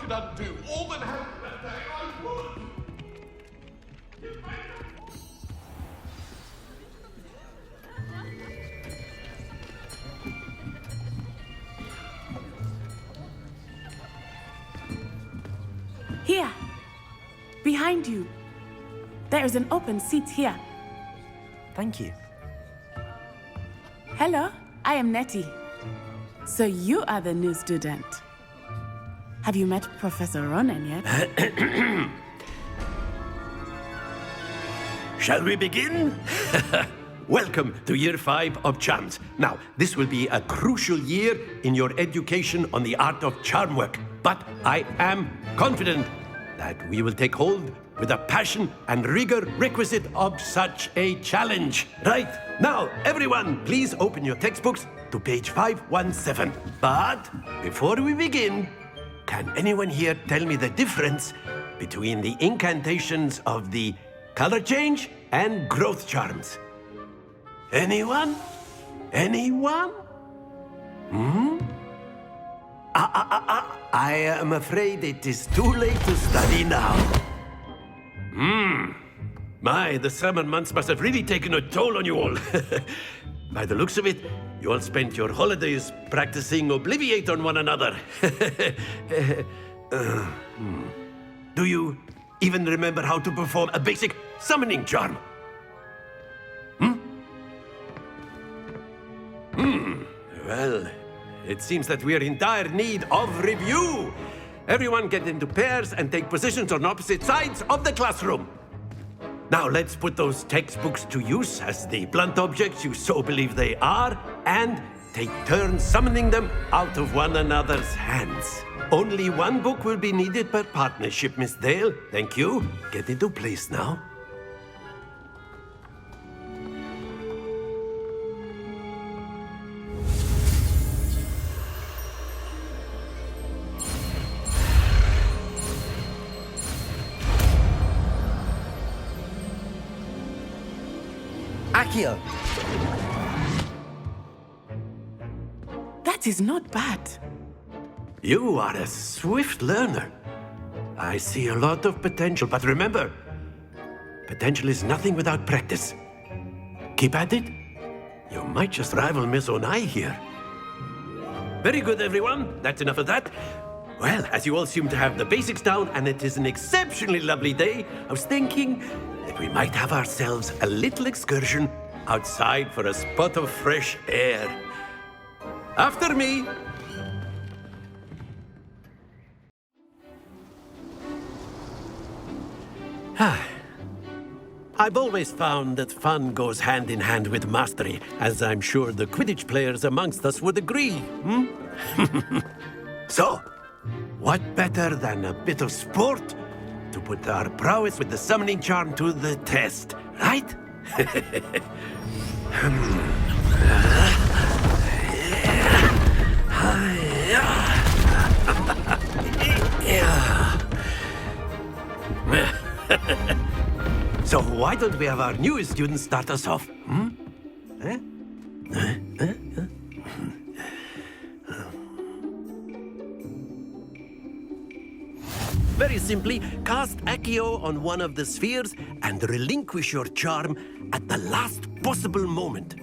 could undo all that happened that day, I would. Here, behind you. There is an open seat here. Thank you. Hello, I am Nettie. So you are the new student. Have you met Professor Ronan yet? Shall we begin? Welcome to Year 5 of Charms. Now, this will be a crucial year in your education on the art of charm work. But I am confident that we will take hold with the passion and rigor requisite of such a challenge. Right, now, everyone, please open your textbooks to page 517. But before we begin, can anyone here tell me the difference between the incantations of the color change and growth charms? Anyone? Anyone? I am afraid it is too late to study now. My, the summer months must have really taken a toll on you all. By the looks of it, you all spent your holidays practicing Obliviate on one another. Do you even remember how to perform a basic summoning charm? Well, it seems that we are in dire need of review. Everyone get into pairs and take positions on opposite sides of the classroom. Now let's put those textbooks to use as the blunt objects you so believe they are, and take turns summoning them out of one another's hands. Only one book will be needed per partnership, Miss Dale. Thank you. Get into place now. Accio! That is not bad. You are a swift learner. I see a lot of potential, but remember, potential is nothing without practice. Keep at it. You might just rival Miss Onai here. Very good, everyone. That's enough of that. Well, as you all seem to have the basics down, and it is an exceptionally lovely day, I was thinking that we might have ourselves a little excursion outside for a spot of fresh air. After me. I've always found that fun goes hand in hand with mastery, as I'm sure the Quidditch players amongst us would agree. So, what better than a bit of sport to put our prowess with the summoning charm to the test, right? So why don't we have our newest student start us off? Very simply, cast Accio on one of the spheres and relinquish your charm at the last possible moment.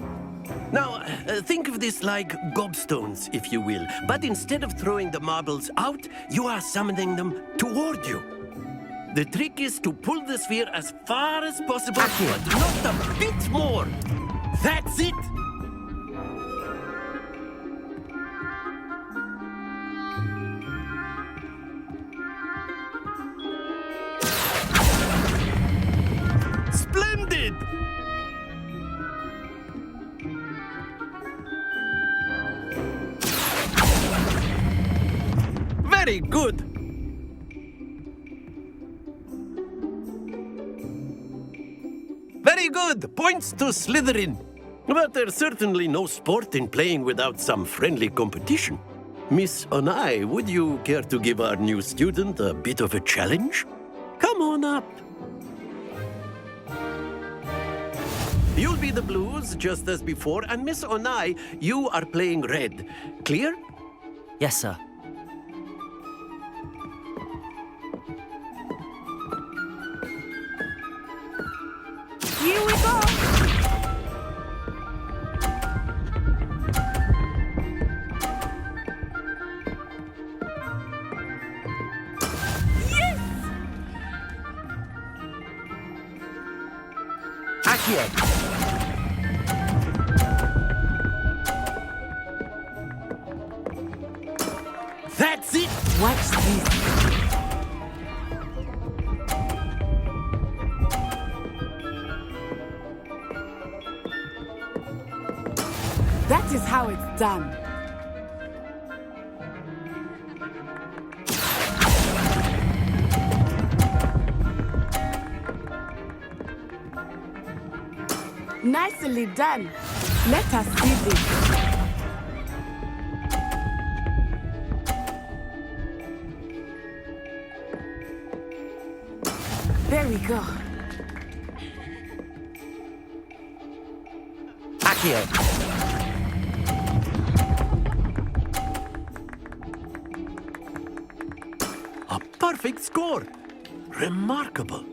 Now, think of this like gobstones, if you will. But instead of throwing the marbles out, you are summoning them toward you. The trick is to pull the sphere as far as possible, but not a bit more. That's it! Splendid! Very good! Very good! Points to Slytherin. But there's certainly no sport in playing without some friendly competition. Miss Onai, would you care to give our new student a bit of a challenge? Come on up. You'll be the blues, just as before, and Miss Onai, you are playing red. Clear? Yes, sir. Here we go! Yes! Accio! That's it! Watch this. That is how it's done. Nicely done. Let us see this. There we go. Accio! A perfect score! Remarkable!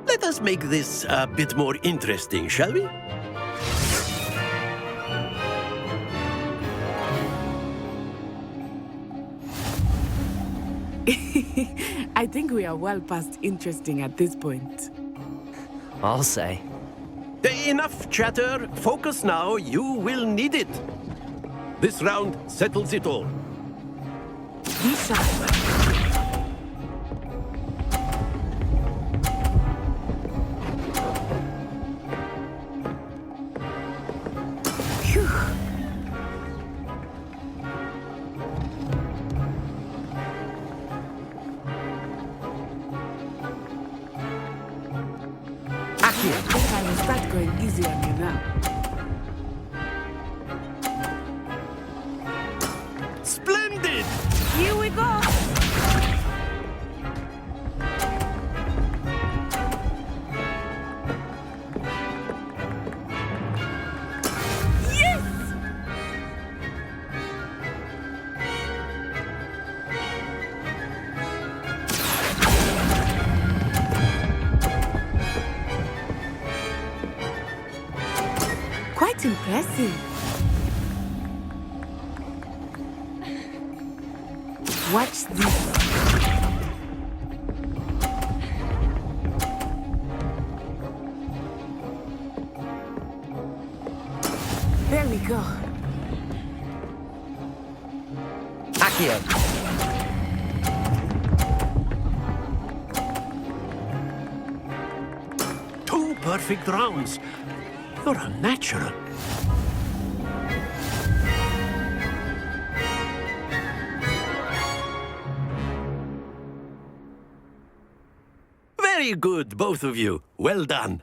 Let us make this a bit more interesting, shall we? I think we are well past interesting at this point. I'll say. Enough chatter. Focus now. You will need it. This round settles it all. Be sharp. Phew. I think I will start going easy on you now. Splendid! Here we go. Yes! Quite impressive. Watch this. There we go. Accio! Two perfect rounds. You're a natural. Very good, both of you. Well done.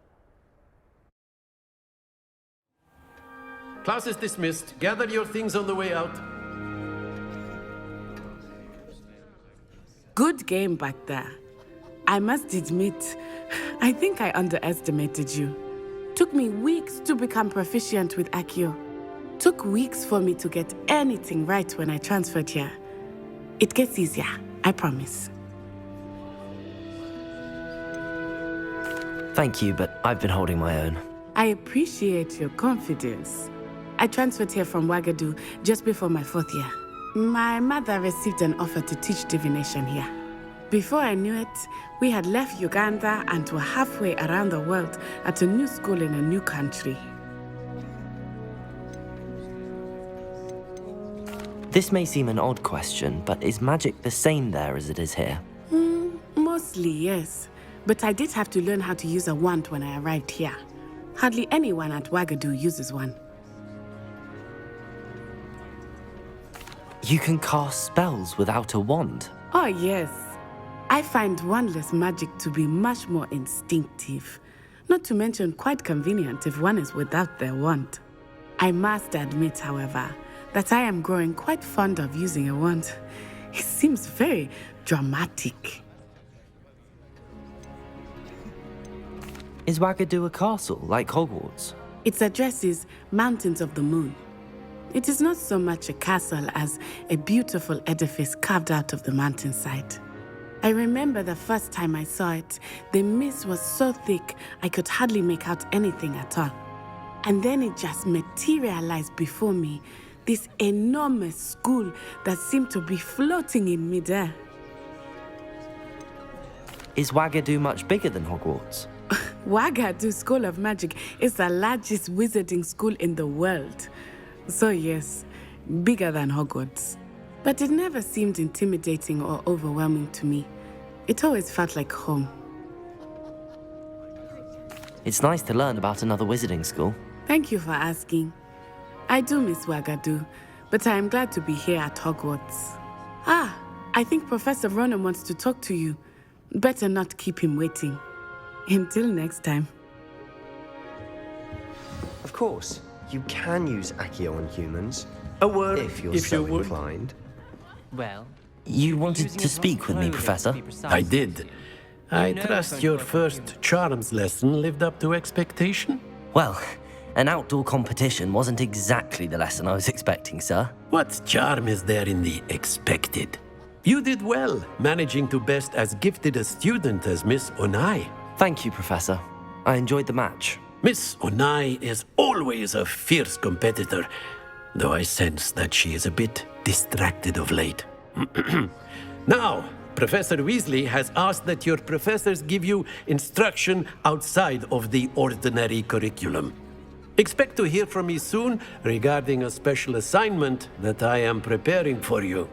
Class is dismissed. Gather your things on the way out. Good game back there. I must admit, I think I underestimated you. Took me weeks to become proficient with Akio. Took weeks for me to get anything right when I transferred here. It gets easier, I promise. Thank you, but I've been holding my own. I appreciate your confidence. I transferred here from Ouagadougou just before my 4th year. My mother received an offer to teach divination here. Before I knew it, we had left Uganda and were halfway around the world at a new school in a new country. This may seem an odd question, but is magic the same there as it is here? Mostly, yes. But I did have to learn how to use a wand when I arrived here. Hardly anyone at Ouagadougou uses one. You can cast spells without a wand? Oh, yes. I find wandless magic to be much more instinctive. Not to mention quite convenient if one is without their wand. I must admit, however, that I am growing quite fond of using a wand. It seems very dramatic. Is Ouagadougou a castle, like Hogwarts? Its address is Mountains of the Moon. It is not so much a castle as a beautiful edifice carved out of the mountainside. I remember the first time I saw it, the mist was so thick I could hardly make out anything at all. And then it just materialized before me, this enormous school that seemed to be floating in midair. Is Wagadu much bigger than Hogwarts? Wagadu School of Magic is the largest wizarding school in the world. So yes, bigger than Hogwarts. But it never seemed intimidating or overwhelming to me. It always felt like home. It's nice to learn about another wizarding school. Thank you for asking. I do miss Wagadu, but I am glad to be here at Hogwarts. Ah, I think Professor Ronan wants to talk to you. Better not keep him waiting. Until next time. Of course, you can use Accio on humans. A word if you're so inclined. Well, You wanted to speak with me, Professor? I did. I trust your first charms lesson lived up to expectation? Well, an outdoor competition wasn't exactly the lesson I was expecting, sir. What charm is there in the expected? You did well, managing to best as gifted a student as Miss Onai. Thank you, Professor. I enjoyed the match. Miss Onai is always a fierce competitor, though I sense that she is a bit distracted of late. Now, Professor Weasley has asked that your professors give you instruction outside of the ordinary curriculum. Expect to hear from me soon regarding a special assignment that I am preparing for you.